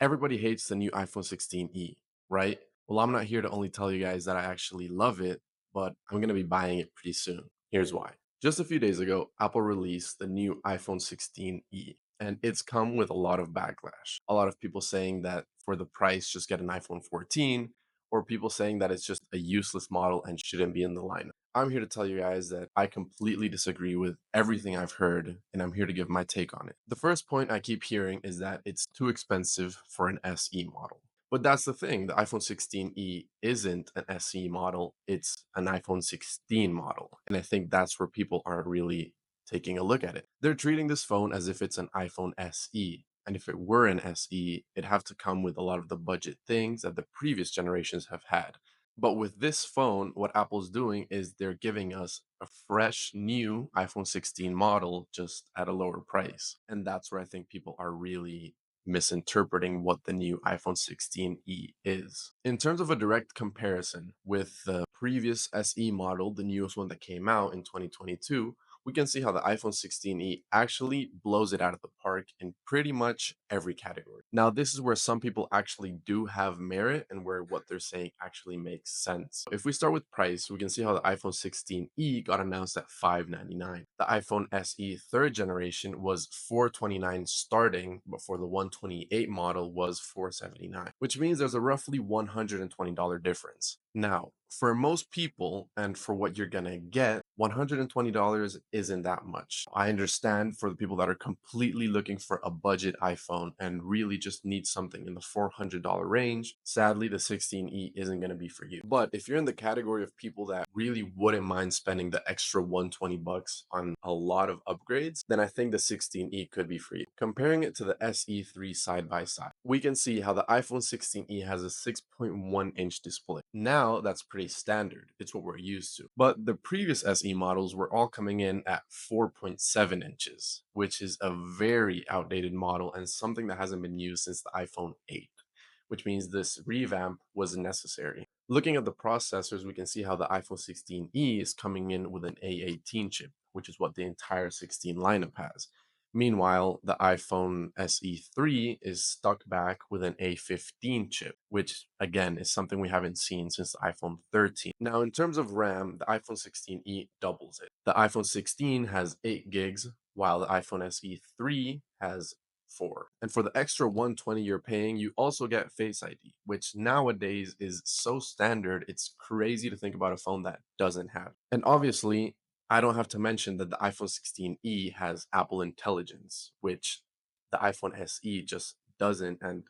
Everybody hates the new iPhone 16e, right? Well, I'm not here to only tell you guys that I actually love it, but I'm going to be buying it pretty soon. Here's why. Just a few days ago, Apple released the new iPhone 16e, and it's come with a lot of backlash. A lot of people saying that for the price, just get an iPhone 14, or people saying that it's just a useless model and shouldn't be in the lineup. I'm here to tell you guys that I completely disagree with everything I've heard, and I'm here to give my take on it. The first point I keep hearing is that it's too expensive for an SE model. But that's the thing, the iPhone 16e isn't an SE model, it's an iPhone 16 model. And I think that's where people aren't really taking a look at it. They're treating this phone as if it's an iPhone SE. And if it were an SE, it'd have to come with a lot of the budget things that the previous generations have had. But with this phone, what Apple's doing is they're giving us a fresh new iPhone 16 model just at a lower price. And that's where I think people are really misinterpreting what the new iPhone 16e is. In terms of a direct comparison with the previous SE model, the newest one that came out in 2022, we can see how the iPhone 16e actually blows it out of the park in pretty much every category. Now, this is where some people actually do have merit and where what they're saying actually makes sense. If we start with price, we can see how the iPhone 16e got announced at $599. The iPhone SE third generation was $429 starting, but for the 128 model was $479, which means there's a roughly $120 difference. Now, for most people and for what you're gonna get, $120 isn't that much. I understand for the people that are completely looking for a budget iPhone and really just need something in the $400 range, sadly, the 16e isn't gonna be for you. But if you're in the category of people that really wouldn't mind spending the extra 120 bucks on a lot of upgrades, then I think the 16e could be for you. Comparing it to the SE3 side by side, we can see how the iPhone 16e has a 6.1-inch display. Now that's pretty standard. It's what we're used to. But the previous SE models were all coming in at 4.7 inches, which is a very outdated model and something that hasn't been used since the iPhone 8, which means this revamp was necessary. Looking at the processors, we can see how the iPhone 16e is coming in with an A18 chip, which is what the entire 16 lineup has. Meanwhile, the iPhone SE3 is stuck back with an A15 chip, which again is something we haven't seen since the iPhone 13. Now, in terms of RAM, the iPhone 16e doubles it. The iPhone 16 has 8 gigs, while the iPhone SE3 has 4. And for the extra 120 you're paying, you also get Face ID, which nowadays is so standard, it's crazy to think about a phone that doesn't have. And obviously, I don't have to mention that the iPhone 16e has Apple Intelligence, which the iPhone SE just doesn't, and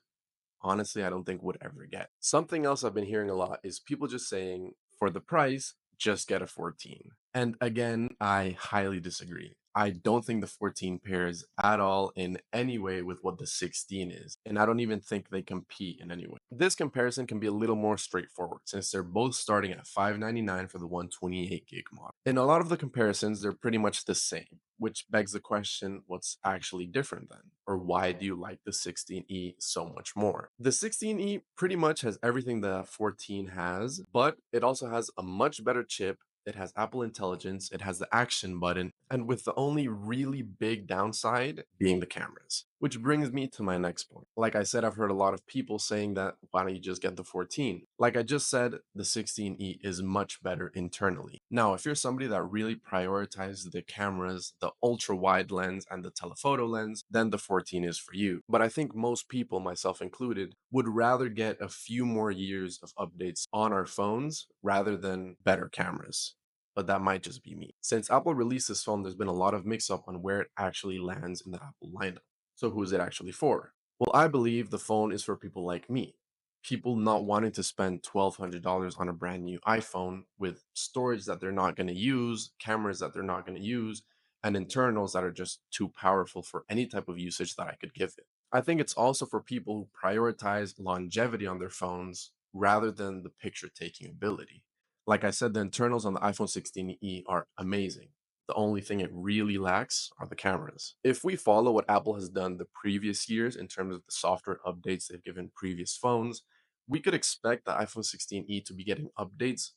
honestly, I don't think would ever get. Something else I've been hearing a lot is people just saying, for the price, just get a 14. And again, I highly disagree. I don't think the 14 pairs at all in any way with what the 16 is. And I don't even think they compete in any way. This comparison can be a little more straightforward since they're both starting at $599 for the 128 gig model. In a lot of the comparisons, they're pretty much the same, which begs the question, what's actually different then? Or why do you like the 16e so much more? The 16e pretty much has everything the 14 has, but it also has a much better chip. It has Apple Intelligence, it has the action button, and with the only really big downside being the cameras. Which brings me to my next point. Like I said, I've heard a lot of people saying that why don't you just get the 14? Like I just said, the 16e is much better internally. Now, if you're somebody that really prioritizes the cameras, the ultra wide lens, and the telephoto lens, then the 14 is for you. But I think most people, myself included, would rather get a few more years of updates on our phones rather than better cameras. But that might just be me. Since Apple released this phone, there's been a lot of mix up on where it actually lands in the Apple lineup. So who is it actually for? Well, I believe the phone is for people like me. People not wanting to spend $1,200 on a brand new iPhone with storage that they're not going to use, cameras that they're not going to use, and internals that are just too powerful for any type of usage that I could give it. I think it's also for people who prioritize longevity on their phones rather than the picture taking ability. Like I said, the internals on the iPhone 16e are amazing. The only thing it really lacks are the cameras. If we follow what Apple has done the previous years in terms of the software updates they've given previous phones, we could expect the iPhone 16e to be getting updates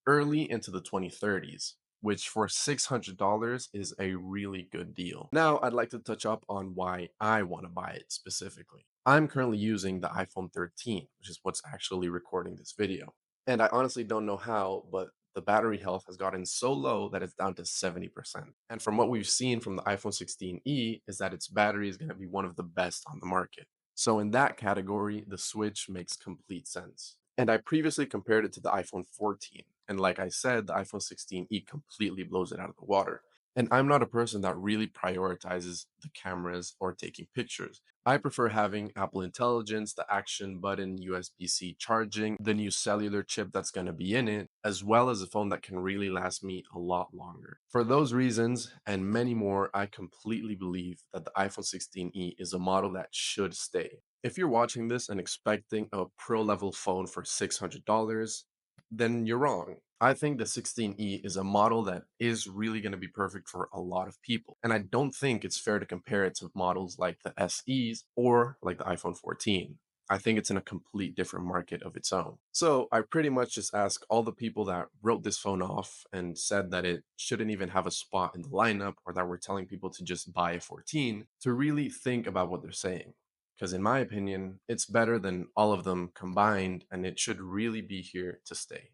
early into the 2030s. which for $600 is a really good deal. Now, I'd like to touch up on why I want to buy it specifically. I'm currently using the iPhone 13, which is what's actually recording this video. And I honestly don't know how, but the battery health has gotten so low that it's down to 70%. And from what we've seen from the iPhone 16e is that its battery is going to be one of the best on the market. So in that category, the Switch makes complete sense. And I previously compared it to the iPhone 14. And like I said, the iPhone 16e completely blows it out of the water. And I'm not a person that really prioritizes the cameras or taking pictures. I prefer having Apple Intelligence, the action button, USB-C charging, the new cellular chip that's going to be in it, as well as a phone that can really last me a lot longer. For those reasons and many more, I completely believe that the iPhone 16e is a model that should stay. If you're watching this and expecting a pro level phone for $600, then you're wrong. I think the 16e is a model that is really going to be perfect for a lot of people. And I don't think it's fair to compare it to models like the SEs or like the iPhone 14. I think it's in a complete different market of its own. So I pretty much just ask all the people that wrote this phone off and said that it shouldn't even have a spot in the lineup or that we're telling people to just buy a 14 to really think about what they're saying. Because in my opinion, it's better than all of them combined and it should really be here to stay.